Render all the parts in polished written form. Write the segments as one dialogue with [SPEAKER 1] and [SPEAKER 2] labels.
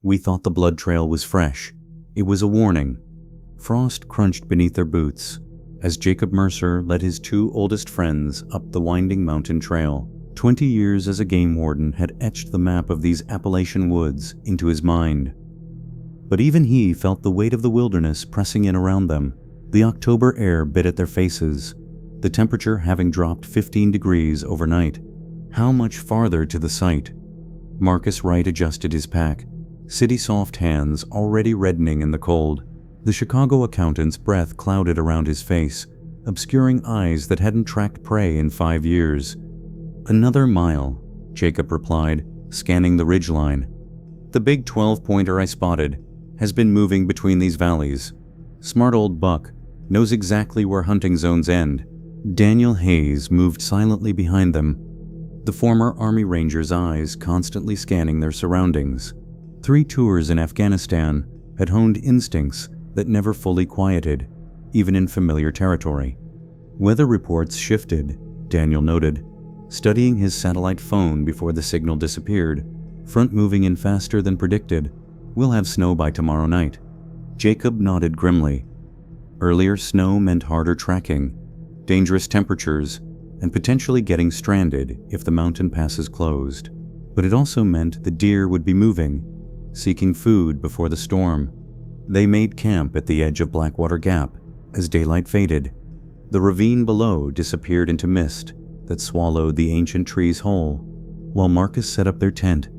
[SPEAKER 1] We thought the blood trail was fresh. It was a warning. Frost crunched beneath their boots as Jacob Mercer led his two oldest friends up the winding mountain trail. 20 years as a game warden had etched the map of these Appalachian woods into his mind. But even he felt the weight of the wilderness pressing in around them. The October air bit at their faces, the temperature having dropped 15 degrees overnight. How much farther to the site? Marcus Wright adjusted his pack, city-soft hands already reddening in the cold. The Chicago accountant's breath clouded around his face, obscuring eyes that hadn't tracked prey in 5 years. "Another mile," Jacob replied, scanning the ridgeline. "The big 12-pointer I spotted has been moving between these valleys. Smart old buck, knows exactly where hunting zones end." Daniel Hayes moved silently behind them, the former Army Ranger's eyes constantly scanning their surroundings. 3 tours in Afghanistan had honed instincts that never fully quieted, even in familiar territory. Weather reports shifted, Daniel noted, studying his satellite phone before the signal disappeared. "Front moving in faster than predicted. We'll have snow by tomorrow night." Jacob nodded grimly. Earlier snow meant harder tracking, dangerous temperatures, and potentially getting stranded if the mountain passes closed. But it also meant the deer would be moving, seeking food before the storm. They made camp at the edge of Blackwater Gap as daylight faded. The ravine below disappeared into mist that swallowed the ancient trees whole. While Marcus set up their tent,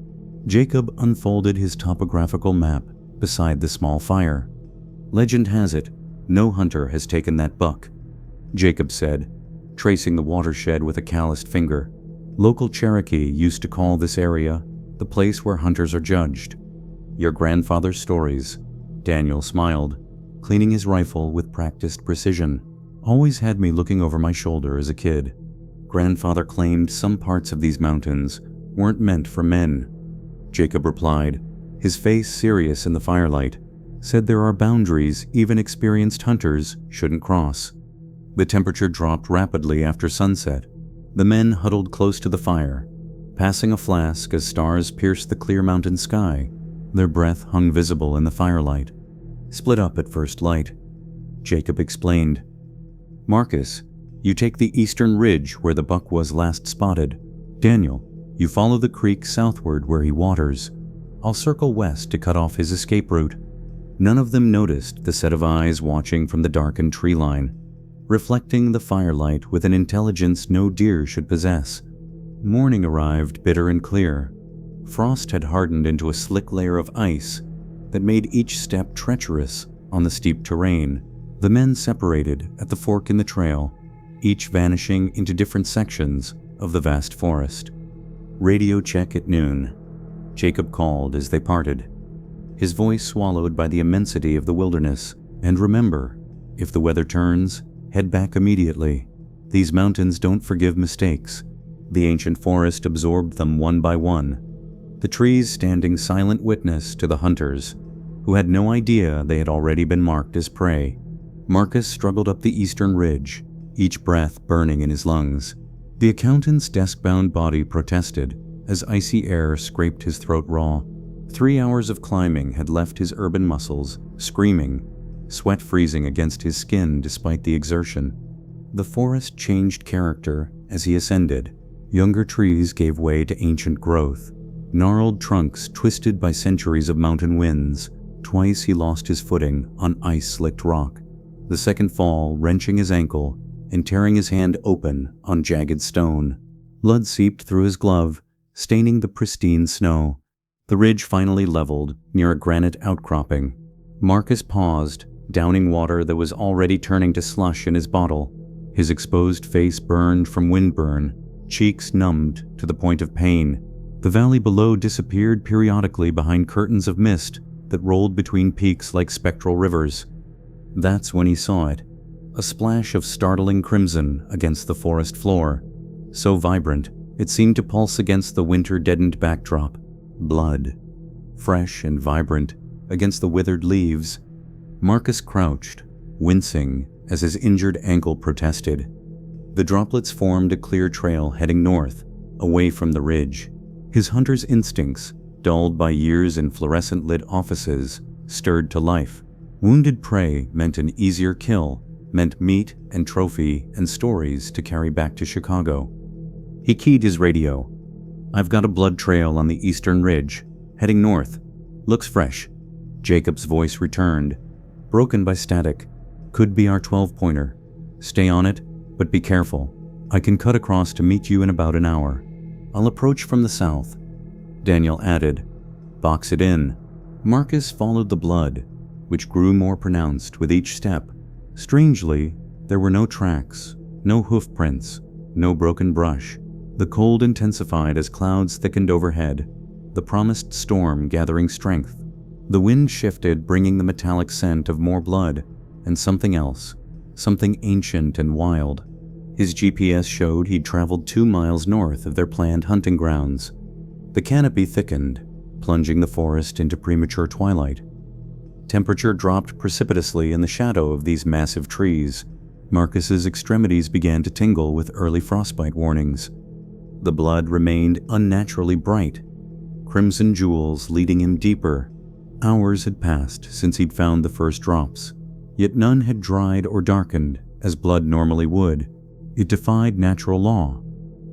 [SPEAKER 1] Jacob unfolded his topographical map beside the small fire. "Legend has it, no hunter has taken that buck," Jacob said, tracing the watershed with a calloused finger. "Local Cherokee used to call this area the place where hunters are judged." "Your grandfather's stories," Daniel smiled, cleaning his rifle with practiced precision. "Always had me looking over my shoulder as a kid. Grandfather claimed some parts of these mountains weren't meant for men." Jacob replied, his face serious in the firelight. "Said there are boundaries even experienced hunters shouldn't cross." The temperature dropped rapidly after sunset. The men huddled close to the fire, passing a flask as stars pierced the clear mountain sky. Their breath hung visible in the firelight. "Split up at first light," Jacob explained. "Marcus, you take the eastern ridge where the buck was last spotted. Daniel, you follow the creek southward where he waters. I'll circle west to cut off his escape route." None of them noticed the set of eyes watching from the darkened tree line, reflecting the firelight with an intelligence no deer should possess. Morning arrived bitter and clear. Frost had hardened into a slick layer of ice that made each step treacherous on the steep terrain. The men separated at the fork in the trail, each vanishing into different sections of the vast forest. "Radio check at noon," Jacob called as they parted, his voice swallowed by the immensity of the wilderness. "And remember, if the weather turns, head back immediately. These mountains don't forgive mistakes." The ancient forest absorbed them one by one, the trees standing silent witness to the hunters, who had no idea they had already been marked as prey. Marcus struggled up the eastern ridge, each breath burning in his lungs. The accountant's desk-bound body protested as icy air scraped his throat raw. 3 hours of climbing had left his urban muscles screaming, sweat freezing against his skin despite the exertion. The forest changed character as he ascended. Younger trees gave way to ancient growth, gnarled trunks twisted by centuries of mountain winds. Twice he lost his footing on ice-slicked rock, the second fall wrenching his ankle and tearing his hand open on jagged stone. Blood seeped through his glove, staining the pristine snow. The ridge finally leveled near a granite outcropping. Marcus paused, downing water that was already turning to slush in his bottle. His exposed face burned from windburn, cheeks numbed to the point of pain. The valley below disappeared periodically behind curtains of mist that rolled between peaks like spectral rivers. That's when he saw it, a splash of startling crimson against the forest floor, so vibrant it seemed to pulse against the winter-deadened backdrop. Blood, fresh and vibrant against the withered leaves. Marcus crouched, wincing as his injured ankle protested. The droplets formed a clear trail heading north, away from the ridge. His hunter's instincts, dulled by years in fluorescent-lit offices, stirred to life. Wounded prey meant an easier kill, meant meat and trophy and stories to carry back to Chicago. He keyed his radio. "I've got a blood trail on the eastern ridge, heading north. Looks fresh." Jacob's voice returned, broken by static. "Could be our 12-pointer. Stay on it, but be careful. I can cut across to meet you in about an hour. I'll approach from the south." Daniel added, "Box it in." Marcus followed the blood, which grew more pronounced with each step. Strangely, there were no tracks, no hoof prints, no broken brush. The cold intensified as clouds thickened overhead, the promised storm gathering strength. The wind shifted, bringing the metallic scent of more blood, and something else, something ancient and wild. His GPS showed he'd traveled 2 miles north of their planned hunting grounds. The canopy thickened, plunging the forest into premature twilight. Temperature dropped precipitously in the shadow of these massive trees. Marcus's extremities began to tingle with early frostbite warnings. The blood remained unnaturally bright, crimson jewels leading him deeper. Hours had passed since he'd found the first drops, yet none had dried or darkened as blood normally would. It defied natural law.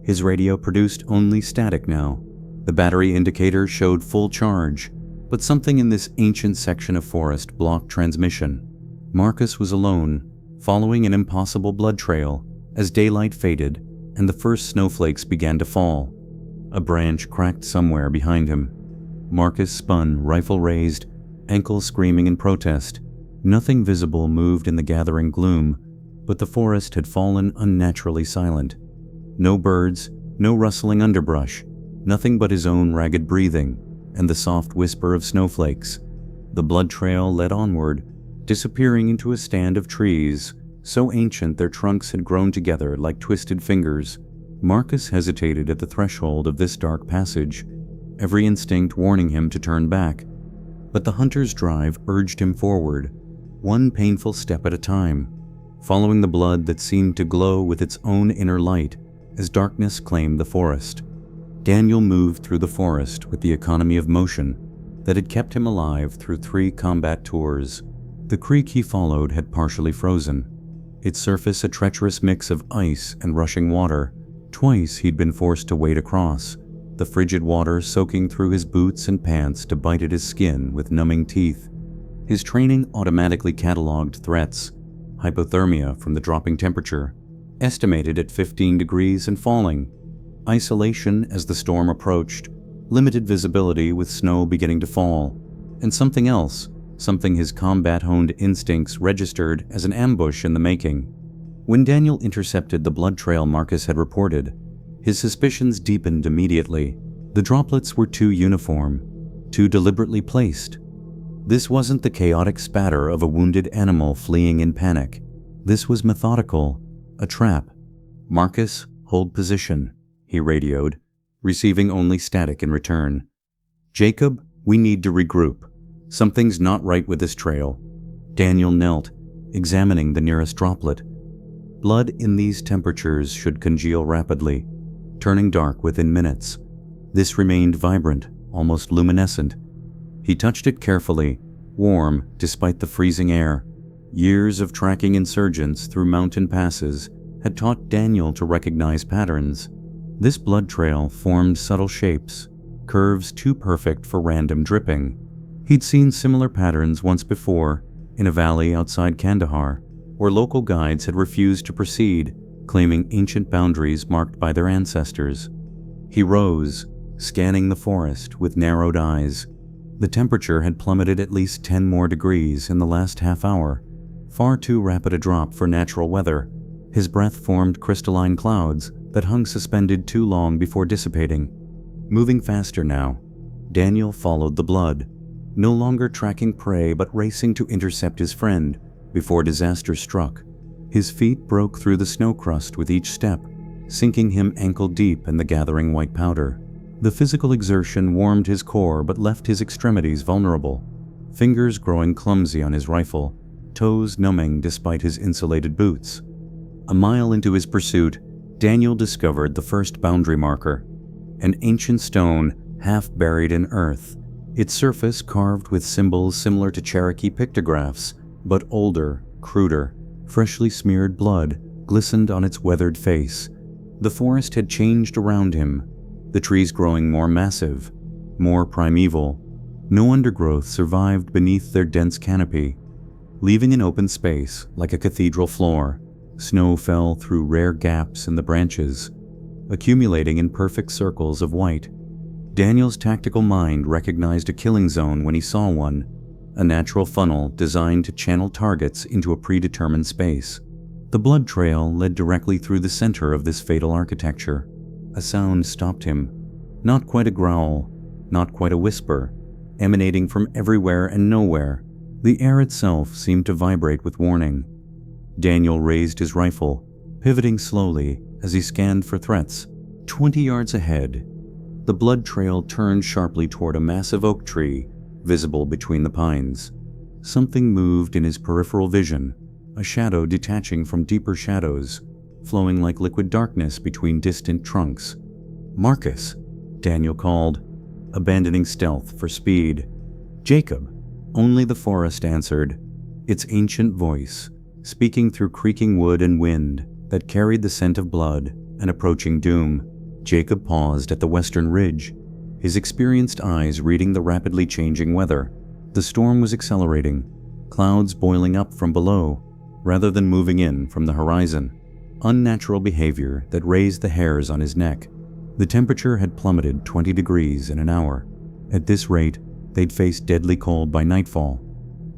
[SPEAKER 1] His radio produced only static now. The battery indicator showed full charge, but something in this ancient section of forest blocked transmission. Marcus was alone, following an impossible blood trail as daylight faded and the first snowflakes began to fall. A branch cracked somewhere behind him. Marcus spun, rifle raised, ankles screaming in protest. Nothing visible moved in the gathering gloom, but the forest had fallen unnaturally silent. No birds, no rustling underbrush, nothing but his own ragged breathing and the soft whisper of snowflakes. The blood trail led onward, disappearing into a stand of trees, so ancient their trunks had grown together like twisted fingers. Marcus hesitated at the threshold of this dark passage, every instinct warning him to turn back. But the hunter's drive urged him forward, one painful step at a time, following the blood that seemed to glow with its own inner light as darkness claimed the forest. Daniel moved through the forest with the economy of motion that had kept him alive through 3 combat tours. The creek he followed had partially frozen, its surface a treacherous mix of ice and rushing water. Twice he'd been forced to wade across, the frigid water soaking through his boots and pants to bite at his skin with numbing teeth. His training automatically cataloged threats: hypothermia from the dropping temperature, estimated at 15 degrees and falling; isolation as the storm approached; limited visibility with snow beginning to fall; and something else, something his combat-honed instincts registered as an ambush in the making. When Daniel intercepted the blood trail Marcus had reported, his suspicions deepened immediately. The droplets were too uniform, too deliberately placed. This wasn't the chaotic spatter of a wounded animal fleeing in panic. This was methodical, a trap. "Marcus, hold position," he radioed, receiving only static in return. "Jacob, we need to regroup. Something's not right with this trail." Daniel knelt, examining the nearest droplet. Blood in these temperatures should congeal rapidly, turning dark within minutes. This remained vibrant, almost luminescent. He touched it carefully, warm despite the freezing air. Years of tracking insurgents through mountain passes had taught Daniel to recognize patterns. This blood trail formed subtle shapes, curves too perfect for random dripping. He'd seen similar patterns once before, in a valley outside Kandahar, where local guides had refused to proceed, claiming ancient boundaries marked by their ancestors. He rose, scanning the forest with narrowed eyes. The temperature had plummeted at least 10 more degrees in the last half hour, far too rapid a drop for natural weather. His breath formed crystalline clouds that hung suspended too long before dissipating. Moving faster now, Daniel followed the blood, no longer tracking prey but racing to intercept his friend before disaster struck. His feet broke through the snow crust with each step, sinking him ankle-deep in the gathering white powder. The physical exertion warmed his core but left his extremities vulnerable, fingers growing clumsy on his rifle, toes numbing despite his insulated boots. A mile into his pursuit, Daniel discovered the first boundary marker, an ancient stone half buried in earth, its surface carved with symbols similar to Cherokee pictographs, but older, cruder. Freshly smeared blood glistened on its weathered face. The forest had changed around him, the trees growing more massive, more primeval. No undergrowth survived beneath their dense canopy. Leaving an open space like a cathedral floor, snow fell through rare gaps in the branches, accumulating in perfect circles of white. Daniel's tactical mind recognized a killing zone when he saw one, a natural funnel designed to channel targets into a predetermined space. The blood trail led directly through the center of this fatal architecture. A sound stopped him. Not quite a growl, not quite a whisper, emanating from everywhere and nowhere. The air itself seemed to vibrate with warning. Daniel raised his rifle, pivoting slowly as he scanned for threats. 20 yards ahead, the blood trail turned sharply toward a massive oak tree, visible between the pines. Something moved in his peripheral vision, a shadow detaching from deeper shadows, flowing like liquid darkness between distant trunks. "Marcus," Daniel called, abandoning stealth for speed. "Jacob," only the forest answered, its ancient voice, speaking through creaking wood and wind that carried the scent of blood and approaching doom. Jacob paused at the western ridge, his experienced eyes reading the rapidly changing weather. The storm was accelerating, clouds boiling up from below, rather than moving in from the horizon. Unnatural behavior that raised the hairs on his neck. The temperature had plummeted 20 degrees in an hour. At this rate, they'd face deadly cold by nightfall.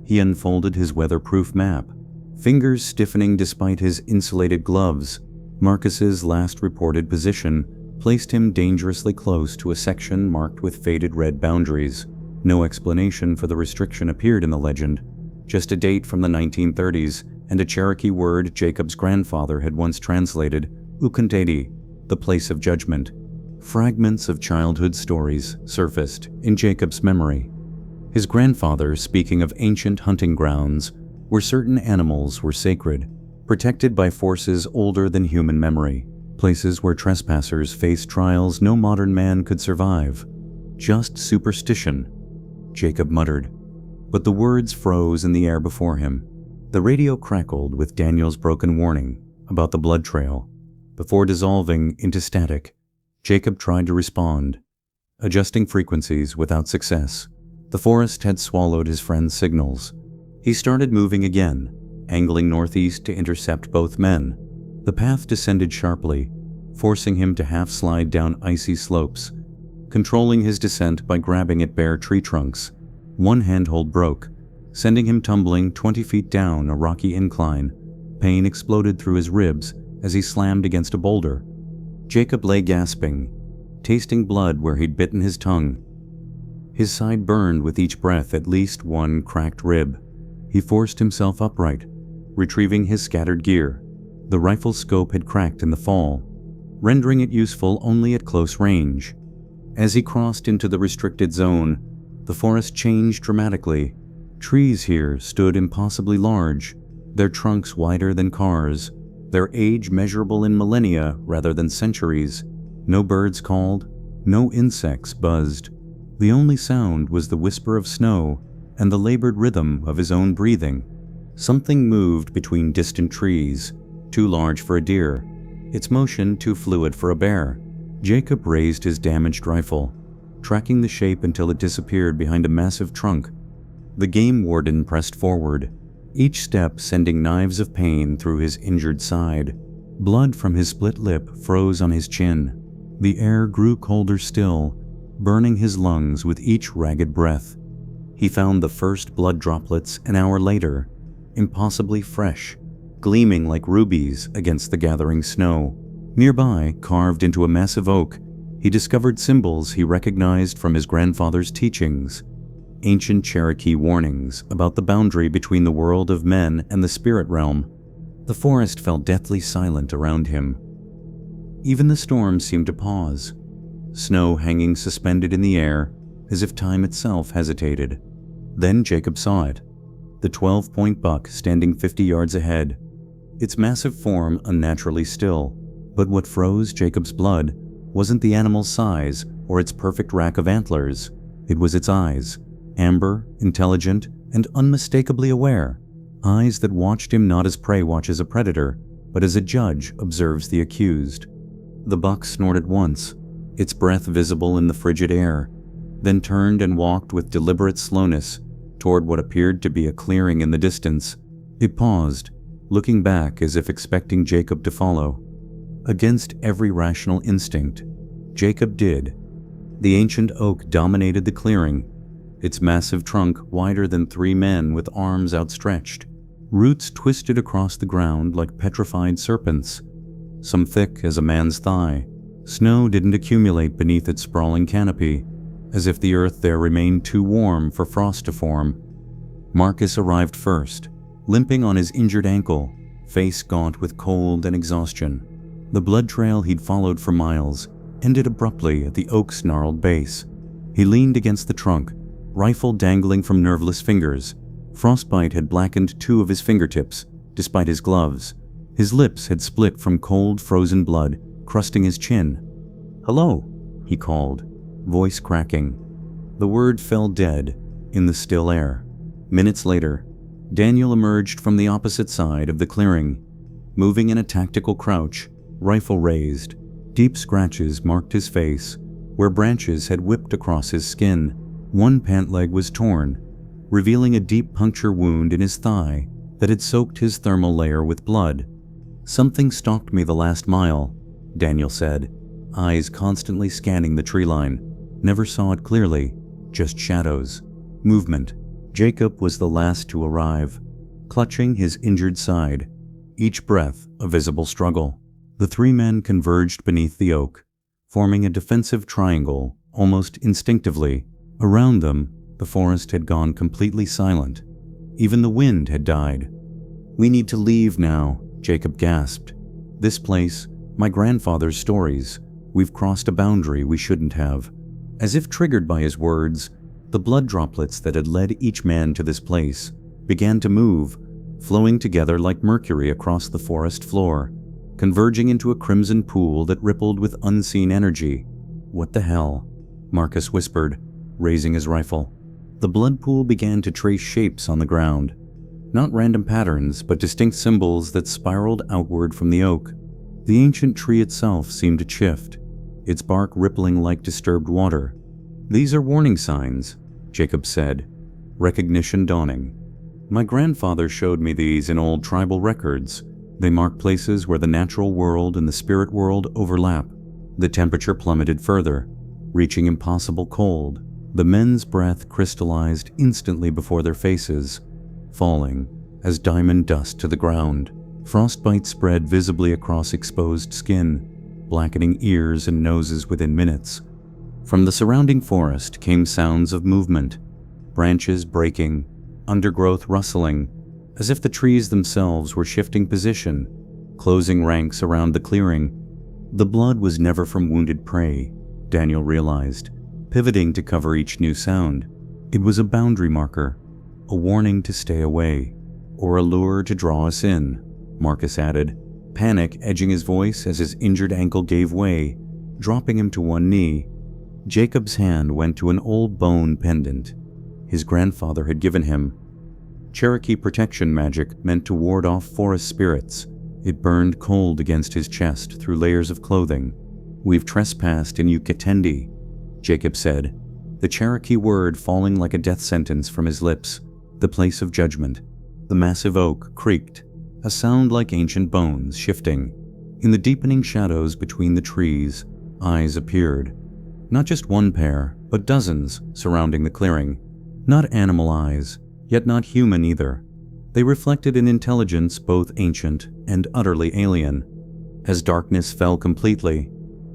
[SPEAKER 1] He unfolded his weatherproof map, fingers stiffening despite his insulated gloves. Marcus's last reported position placed him dangerously close to a section marked with faded red boundaries. No explanation for the restriction appeared in the legend, just a date from the 1930s and a Cherokee word Jacob's grandfather had once translated, Ukantedi, the place of judgment. Fragments of childhood stories surfaced in Jacob's memory. His grandfather speaking of ancient hunting grounds where certain animals were sacred, protected by forces older than human memory, places where trespassers faced trials no modern man could survive. Just superstition, Jacob muttered, but the words froze in the air before him. The radio crackled with Daniel's broken warning about the blood trail. Before dissolving into static, Jacob tried to respond, adjusting frequencies without success. The forest had swallowed his friend's signals. He started moving again, angling northeast to intercept both men. The path descended sharply, forcing him to half-slide down icy slopes, controlling his descent by grabbing at bare tree trunks. One handhold broke, sending him tumbling 20 feet down a rocky incline. Pain exploded through his ribs as he slammed against a boulder. Jacob lay gasping, tasting blood where he'd bitten his tongue. His side burned with each breath, at least one cracked rib. He forced himself upright, retrieving his scattered gear. The rifle's scope had cracked in the fall, rendering it useful only at close range. As he crossed into the restricted zone, the forest changed dramatically. Trees here stood impossibly large, their trunks wider than cars, their age measurable in millennia rather than centuries. No birds called, no insects buzzed. The only sound was the whisper of snow and the labored rhythm of his own breathing. Something moved between distant trees, too large for a deer, its motion too fluid for a bear. Jacob raised his damaged rifle, tracking the shape until it disappeared behind a massive trunk. The game warden pressed forward, each step sending knives of pain through his injured side. Blood from his split lip froze on his chin. The air grew colder still, burning his lungs with each ragged breath. He found the first blood droplets an hour later, impossibly fresh, gleaming like rubies against the gathering snow. Nearby, carved into a massive oak, he discovered symbols he recognized from his grandfather's teachings. Ancient Cherokee warnings about the boundary between the world of men and the spirit realm. The forest fell deathly silent around him. Even the storm seemed to pause, snow hanging suspended in the air as if time itself hesitated. Then Jacob saw it, the 12-point buck standing 50 yards ahead, its massive form unnaturally still. But what froze Jacob's blood wasn't the animal's size or its perfect rack of antlers. It was its eyes, amber, intelligent, and unmistakably aware. Eyes that watched him not as prey watches a predator, but as a judge observes the accused. The buck snorted once, its breath visible in the frigid air, then turned and walked with deliberate slowness toward what appeared to be a clearing in the distance. It paused, looking back as if expecting Jacob to follow. Against every rational instinct, Jacob did. The ancient oak dominated the clearing, its massive trunk wider than 3 men with arms outstretched. Roots twisted across the ground like petrified serpents, some thick as a man's thigh. Snow didn't accumulate beneath its sprawling canopy, as if the earth there remained too warm for frost to form. Marcus arrived first, limping on his injured ankle, face gaunt with cold and exhaustion. The blood trail he'd followed for miles ended abruptly at the oak's gnarled base. He leaned against the trunk, rifle dangling from nerveless fingers. Frostbite had blackened 2 of his fingertips, despite his gloves. His lips had split from cold, frozen blood, crusting his chin. "Hello," he called, voice cracking. The word fell dead in the still air. Minutes later, Daniel emerged from the opposite side of the clearing, moving in a tactical crouch, rifle raised. Deep scratches marked his face, where branches had whipped across his skin. One pant leg was torn, revealing a deep puncture wound in his thigh that had soaked his thermal layer with blood. "Something stalked me the last mile," Daniel said, eyes constantly scanning the tree line. Never saw it clearly, just shadows, movement. Jacob was the last to arrive, clutching his injured side, each breath a visible struggle. The 3 men converged beneath the oak, forming a defensive triangle almost instinctively. Around them, the forest had gone completely silent. Even the wind had died. "We need to leave now," Jacob gasped. "This place, my grandfather's stories. We've crossed a boundary we shouldn't have." As if triggered by his words, the blood droplets that had led each man to this place began to move, flowing together like mercury across the forest floor, converging into a crimson pool that rippled with unseen energy. "What the hell?" Marcus whispered, raising his rifle. The blood pool began to trace shapes on the ground. Not random patterns, but distinct symbols that spiraled outward from the oak. The ancient tree itself seemed to shift, its bark rippling like disturbed water. "These are warning signs," Jacob said, recognition dawning. "My grandfather showed me these in old tribal records. They mark places where the natural world and the spirit world overlap." The temperature plummeted further, reaching impossible cold. The men's breath crystallized instantly before their faces, falling as diamond dust to the ground. Frostbite spread visibly across exposed skin, blackening ears and noses within minutes. From the surrounding forest came sounds of movement, branches breaking, undergrowth rustling, as if the trees themselves were shifting position, closing ranks around the clearing. The blood was never from wounded prey, Daniel realized, pivoting to cover each new sound. It was a boundary marker, a warning to stay away, or a lure to draw us in, Marcus added, panic edging his voice as his injured ankle gave way, dropping him to one knee. Jacob's hand went to an old bone pendant his grandfather had given him. Cherokee protection magic meant to ward off forest spirits. It burned cold against his chest through layers of clothing. "We've trespassed in Ukatendi," Jacob said, the Cherokee word falling like a death sentence from his lips, the place of judgment. The massive oak creaked, a sound like ancient bones shifting. In the deepening shadows between the trees, eyes appeared. Not just one pair, but dozens surrounding the clearing. Not animal eyes, yet not human either. They reflected an intelligence both ancient and utterly alien. As darkness fell completely,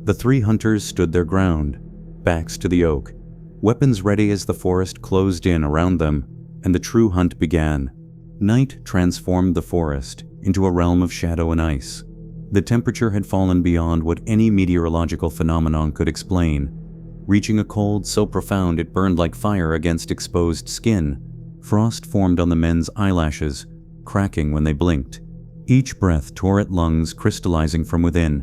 [SPEAKER 1] the 3 hunters stood their ground, backs to the oak, weapons ready as the forest closed in around them, and the true hunt began. Night transformed the forest into a realm of shadow and ice. The temperature had fallen beyond what any meteorological phenomenon could explain, reaching a cold so profound it burned like fire against exposed skin. Frost formed on the men's eyelashes, cracking when they blinked. Each breath tore at lungs crystallizing from within.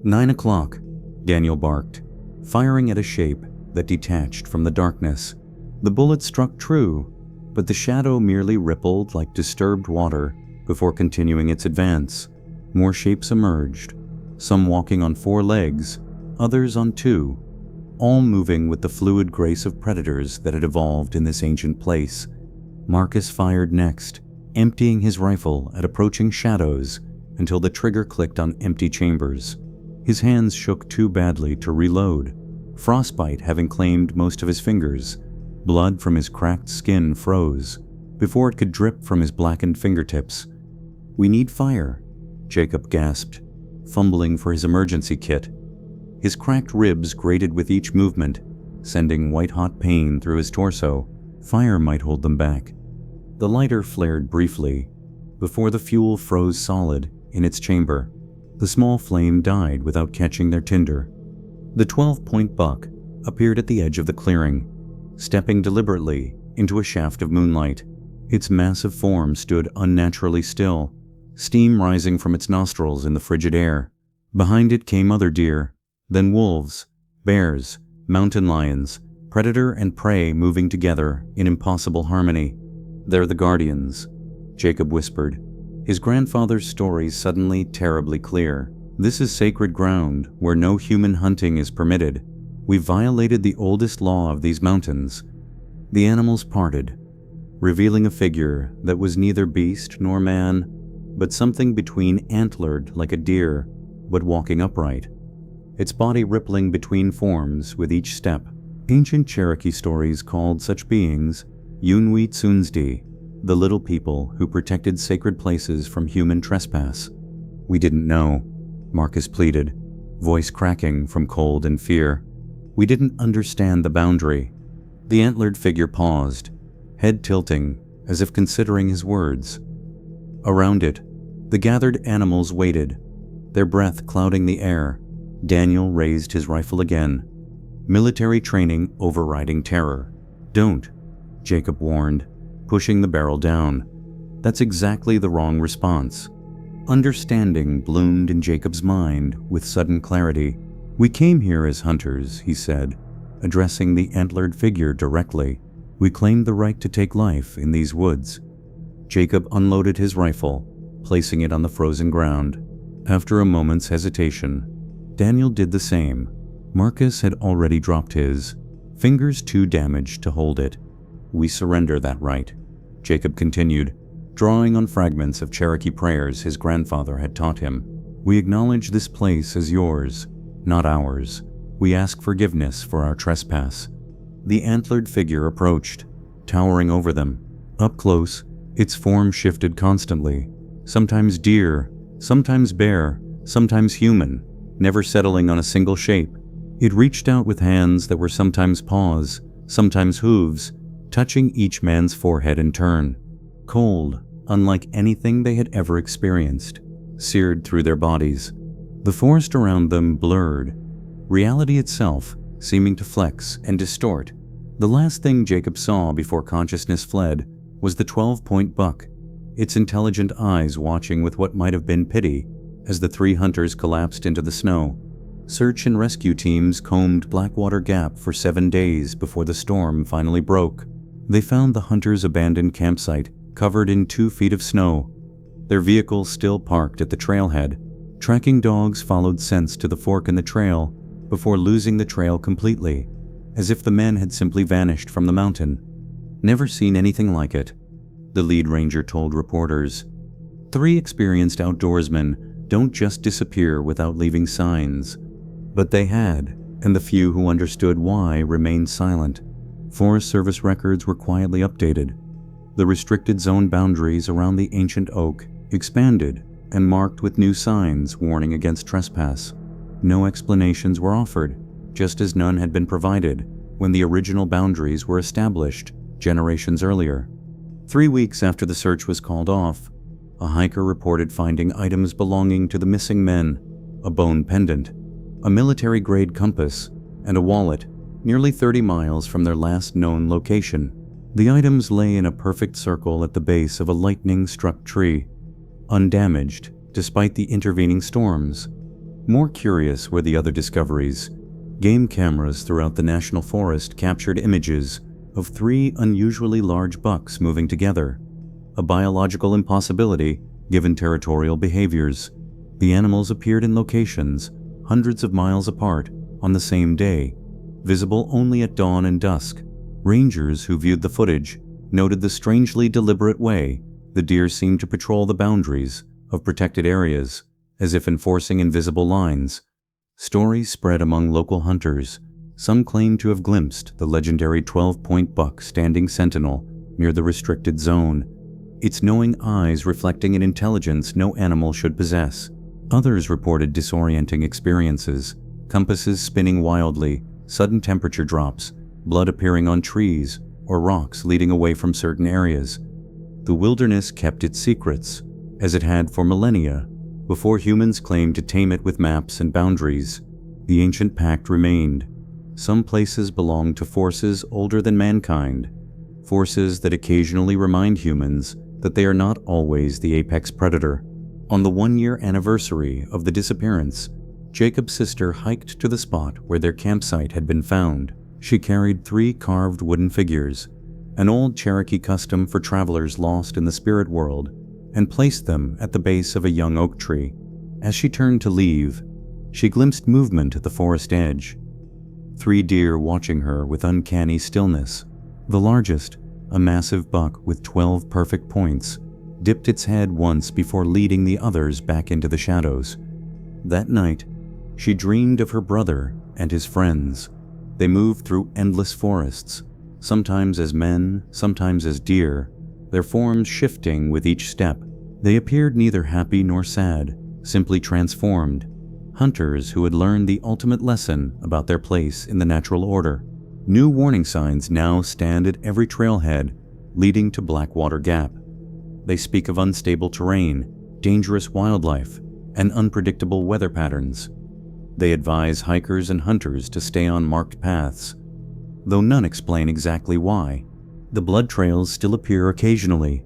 [SPEAKER 1] 9 o'clock, Daniel barked. firing at a shape that detached from the darkness. The bullet struck true, but the shadow merely rippled like disturbed water before continuing its advance. More shapes emerged, some walking on 4 legs, others on 2, all moving with the fluid grace of predators that had evolved in this ancient place. Marcus fired next, emptying his rifle at approaching shadows until the trigger clicked on empty chambers. His hands shook too badly to reload, frostbite having claimed most of his fingers. Blood from his cracked skin froze before it could drip from his blackened fingertips. "We need fire," Jacob gasped, fumbling for his emergency kit. His cracked ribs grated with each movement, sending white-hot pain through his torso. Fire might hold them back. The lighter flared briefly, before the fuel froze solid in its chamber. The small flame died without catching their tinder. The 12-point buck appeared at the edge of the clearing, stepping deliberately into a shaft of moonlight. Its massive form stood unnaturally still, steam rising from its nostrils in the frigid air. Behind it came other deer, then wolves, bears, mountain lions, predator and prey moving together in impossible harmony. "They're the guardians," Jacob whispered, his grandfather's story suddenly terribly clear. "This is sacred ground where no human hunting is permitted. We violated the oldest law of these mountains." The animals parted, revealing a figure that was neither beast nor man, but something between antlered like a deer, but walking upright, its body rippling between forms with each step. Ancient Cherokee stories called such beings Yunwi Tsunsdi, the little people who protected sacred places from human trespass. "We didn't know," Marcus pleaded, voice cracking from cold and fear. "We didn't understand the boundary." The antlered figure paused, head tilting as if considering his words. Around it, the gathered animals waited, their breath clouding the air. Daniel raised his rifle again, military training overriding terror. "Don't," Jacob warned, pushing the barrel down. That's exactly the wrong response. Understanding bloomed in Jacob's mind with sudden clarity. "We came here as hunters," he said, addressing the antlered figure directly. "We claimed the right to take life in these woods." Jacob unloaded his rifle, placing it on the frozen ground. After a moment's hesitation, Daniel did the same. Marcus had already dropped his, fingers too damaged to hold it. "We surrender that right," Jacob continued, drawing on fragments of Cherokee prayers his grandfather had taught him. "We acknowledge this place as yours, not ours. We ask forgiveness for our trespass." The antlered figure approached, towering over them. Up close, its form shifted constantly, sometimes deer, sometimes bear, sometimes human, never settling on a single shape. It reached out with hands that were sometimes paws, sometimes hooves, touching each man's forehead in turn. Cold, unlike anything they had ever experienced, seared through their bodies. The forest around them blurred, reality itself seeming to flex and distort. The last thing Jacob saw before consciousness fled was the 12-point buck, its intelligent eyes watching with what might have been pity as the 3 hunters collapsed into the snow. Search and rescue teams combed Blackwater Gap for 7 days before the storm finally broke. They found the hunters' abandoned campsite covered in 2 feet of snow, their vehicles still parked at the trailhead. Tracking dogs followed scents to the fork in the trail before losing the trail completely, as if the men had simply vanished from the mountain. "Never seen anything like it," the lead ranger told reporters. 3 experienced outdoorsmen don't just disappear without leaving signs. But they had, and the few who understood why remained silent. Forest Service records were quietly updated. The restricted zone boundaries around the ancient oak expanded and marked with new signs warning against trespass. No explanations were offered, just as none had been provided when the original boundaries were established generations earlier. 3 weeks after the search was called off, a hiker reported finding items belonging to the missing men, a bone pendant, a military-grade compass, and a wallet, nearly 30 miles from their last known location. The items lay in a perfect circle at the base of a lightning-struck tree, undamaged despite the intervening storms. More curious were the other discoveries. Game cameras throughout the national forest captured images of 3 unusually large bucks moving together, a biological impossibility given territorial behaviors. The animals appeared in locations hundreds of miles apart on the same day, visible only at dawn and dusk. Rangers who viewed the footage noted the strangely deliberate way the deer seemed to patrol the boundaries of protected areas, as if enforcing invisible lines. Stories spread among local hunters. Some claimed to have glimpsed the legendary 12-point buck standing sentinel near the restricted zone, its knowing eyes reflecting an intelligence no animal should possess. Others reported disorienting experiences, compasses spinning wildly, sudden temperature drops, blood appearing on trees, or rocks leading away from certain areas. The wilderness kept its secrets, as it had for millennia, before humans claimed to tame it with maps and boundaries. The ancient pact remained. Some places belonged to forces older than mankind, forces that occasionally remind humans that they are not always the apex predator. On the 1-year anniversary of the disappearance, Jacob's sister hiked to the spot where their campsite had been found. She carried 3 carved wooden figures, an old Cherokee custom for travelers lost in the spirit world, and placed them at the base of a young oak tree. As she turned to leave, she glimpsed movement at the forest edge. 3 deer watching her with uncanny stillness. The largest, a massive buck with 12 perfect points, dipped its head once before leading the others back into the shadows. That night, she dreamed of her brother and his friends. They moved through endless forests, sometimes as men, sometimes as deer, their forms shifting with each step. They appeared neither happy nor sad, simply transformed, hunters who had learned the ultimate lesson about their place in the natural order. New warning signs now stand at every trailhead leading to Blackwater Gap. They speak of unstable terrain, dangerous wildlife, and unpredictable weather patterns. They advise hikers and hunters to stay on marked paths, though none explain exactly why. The blood trails still appear occasionally,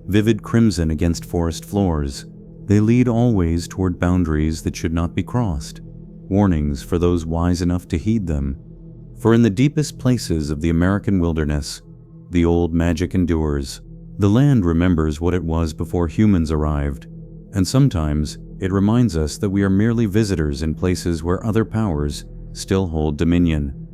[SPEAKER 1] vivid crimson against forest floors. They lead always toward boundaries that should not be crossed, warnings for those wise enough to heed them. For in the deepest places of the American wilderness, the old magic endures. The land remembers what it was before humans arrived, and sometimes it reminds us that we are merely visitors in places where other powers still hold dominion.